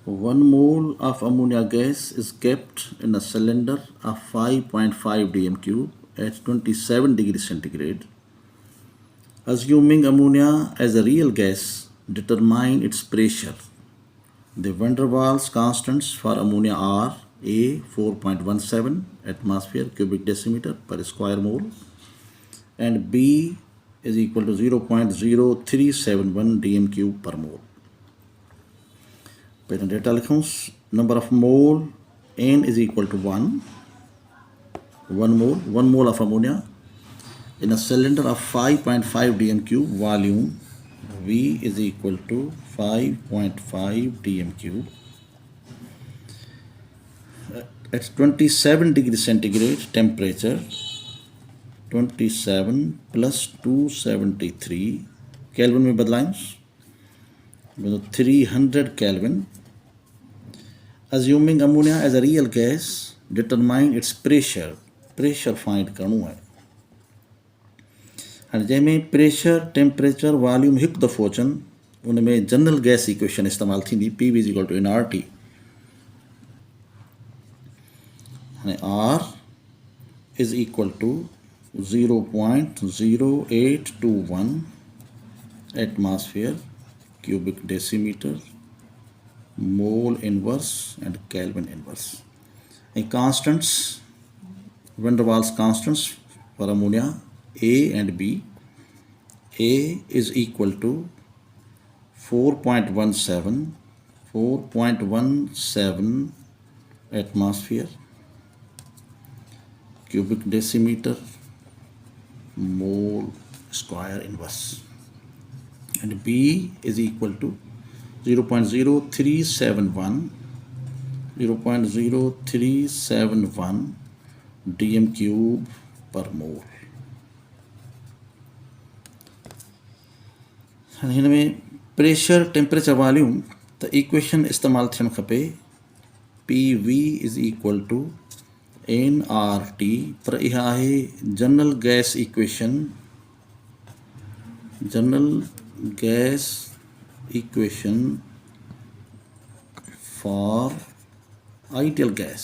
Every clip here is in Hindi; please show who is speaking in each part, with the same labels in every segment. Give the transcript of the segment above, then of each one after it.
Speaker 1: 1 mole of ammonia gas is kept in a cylinder of 5.5 dm cube at 27 degrees centigrade. Assuming ammonia as a real gas, determine its pressure. The van der Waals constants for ammonia are A 4.17 atmosphere cubic decimeter per square mole and B is equal to 0.0371 dm cube per mole. Pehले data लिखूँ, number of mole N is equal to 1 mole of ammonia in a cylinder of 5.5 dm cube, volume V is equal to 5.5 dm cube at 27 degrees centigrade temperature. 27 plus 273 Kelvin में बदलाएं, 300 Kelvin. Assuming ammonia as a real gas, determine its pressure find करणो है. और जैमें प्रेशर टेम्परेचर वॉल्यूम हिकु दफ़ो अचनि उनमें जनरल गैस इक्वेशन इस्तेमाल थींदी PV is equal to nRT. हाणे R is equal to 0.0821 atmosphere cubic decimeter mole inverse and Kelvin inverse. And constants, van der Waals constants for ammonia A and B. A is equal to 4.17 atmosphere cubic decimeter mole square inverse, and B is equal to 0.0371 dm cube per mole. हिन में प्रेशर टेम्परेचर वॉल्यूम त इक्वेशन इस्तेमाल थियणु खपे PV is equal to nRT, पर इहा आहे general gas equation. General gas equation for ideal gas.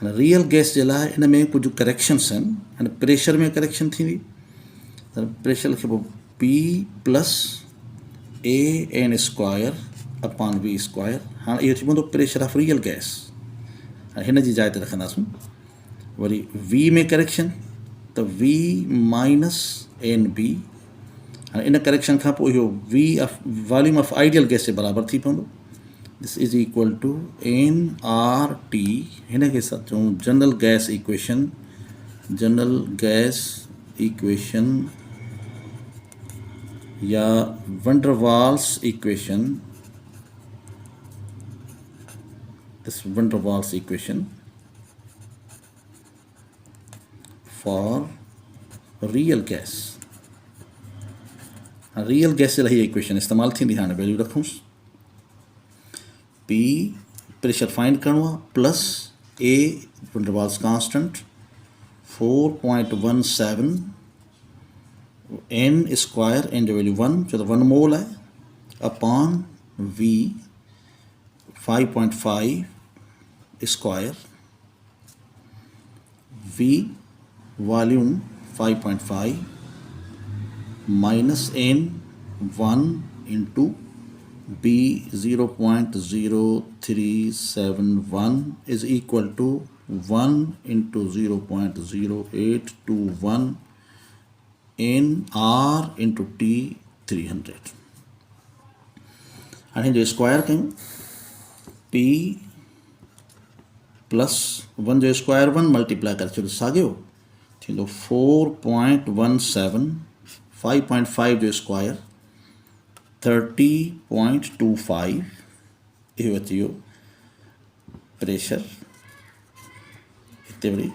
Speaker 1: Real gas जे लाइ इन में कुछ करेक्शन्स आहिनि. हाणे प्रेशर में करेक्शन थींदी त प्रेशर लिखिबो P plus AN square upon V square. हाणे इहो थी पवंदो प्रेशर ऑफ रियल गैस. हाणे हिन जी जाइ ते रखंदासीं वरी V में करेक्शन त V माइनस NB. हाणे इन करेक्शन खां पोइ इहो V of volume of ideal gas जे बराबरि थी पवंदो. This is equal to nRT. हिन खे चऊं जनरल गैस इक्वेशन या van der Waals equation. This van der Waals equation for real gas. Real gas जे लाइ हीअ इक्वेशन इस्तेमाल थींदी. हाणे वैल्यू रखूं P प्रेशर फाइंड करणो आहे plus A van der Waals constant 4.17 N square N जो वैल्यू 1 छो त 1 मोल आहे upon V 5.5 square V volume 5.5 minus N 1 into B 0.0371 is equal to 1 into 0.0821 nR into T 300. हाणे जो स्क्वायर कयूं P प्लस 1 जो स्क्वायर 1 मल्टीप्लाई करे छॾियो साॻियो थींदो 4.17 5.5 जो स्क्वायर 30.25. इहो अची वियो प्रेशर. हिते वरी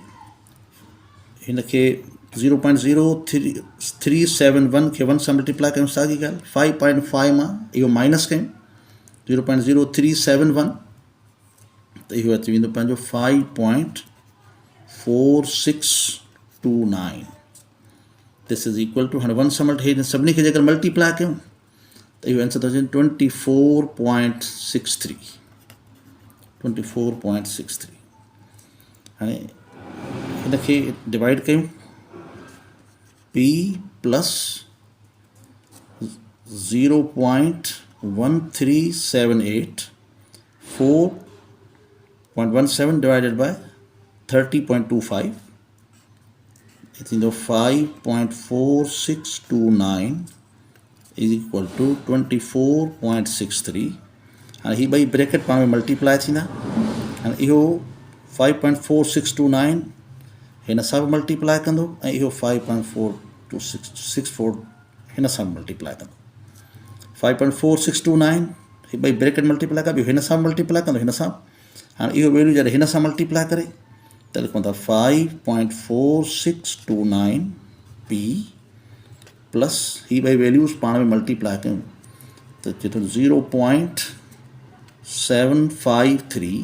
Speaker 1: हिन खे 0.0371 खे 1 सां मल्टीप्लाई कयूं साॻी ॻाल्हि. 5.5 मां इहो माइनस कयूं 0.0371 त इहो अची वेंदो पंहिंजो 5.4629. दिस इज़ इक्वल टू हाणे 1 सां सभिनी खे जेकर मल्टीप्लाई कयूं त इहो आंसर थो अचे 24.63 24.63 हाणे हिनखे डिवाइड कयूं p plus 0.1378 4.17 divided by 30.25 it's in the 5.4629 is equal to 24.63 and he by bracket पाण में multiply थींदा and इहो 5.4629 हिन सां बि multiply कंदो ऐं इहो 5.4264 हिन सां बि multiply कंदो 5.4629 ही ॿई ब्रैकेट मल्टीप्लाई कबी हिन सां मल्टीप्लाई कंदो हिन सां हाणे इहो वैल्यू जॾहिं हिन सां मल्टीप्लाई करे त लिखूं था 5.4629 p प्लस ही ॿई वैल्यूज़ पाण में मल्टीप्लाई कयूं त अचे थो 0.753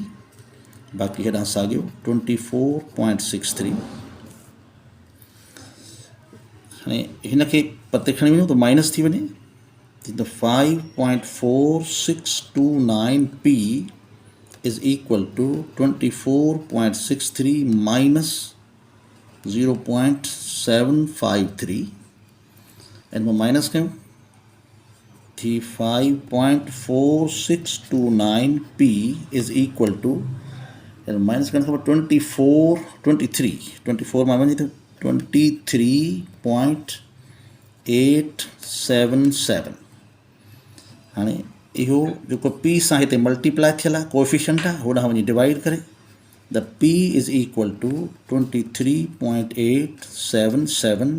Speaker 1: बाक़ी हेॾां साॻियो 24.63 हाणे हिनखे परते खणी वञूं त माइनस थी वञे the 5.4629p is equal to 24.63 minus 0.753 and minus कयूं the 5.4629p is equal to and minus करण खां पोइ 24 मां वञे थो 23.877 हाणे इहो जेको पी सां हिते मल्टीप्लाई थियल आहे कोएफिशिएंट आहे होॾां वञी डिवाइड करे the P is equal to 23.877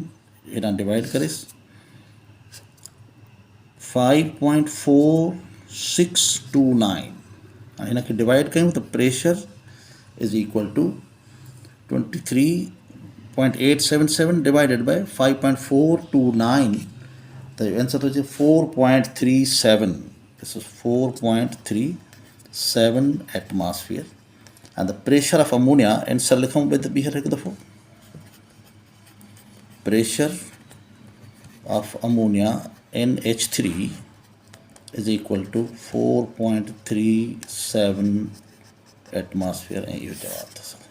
Speaker 1: हेॾां डिवाइड करे 5.4629 हाणे हिनखे डिवाइड कयूं त pressure is equal to 23.877 divided by 5.429 the answer is 4.37 this is 4.37 atmosphere and the pressure of ammonia answer likhum with the here the pressure of ammonia NH3 is equal to 4.37 atmosphere and you jawab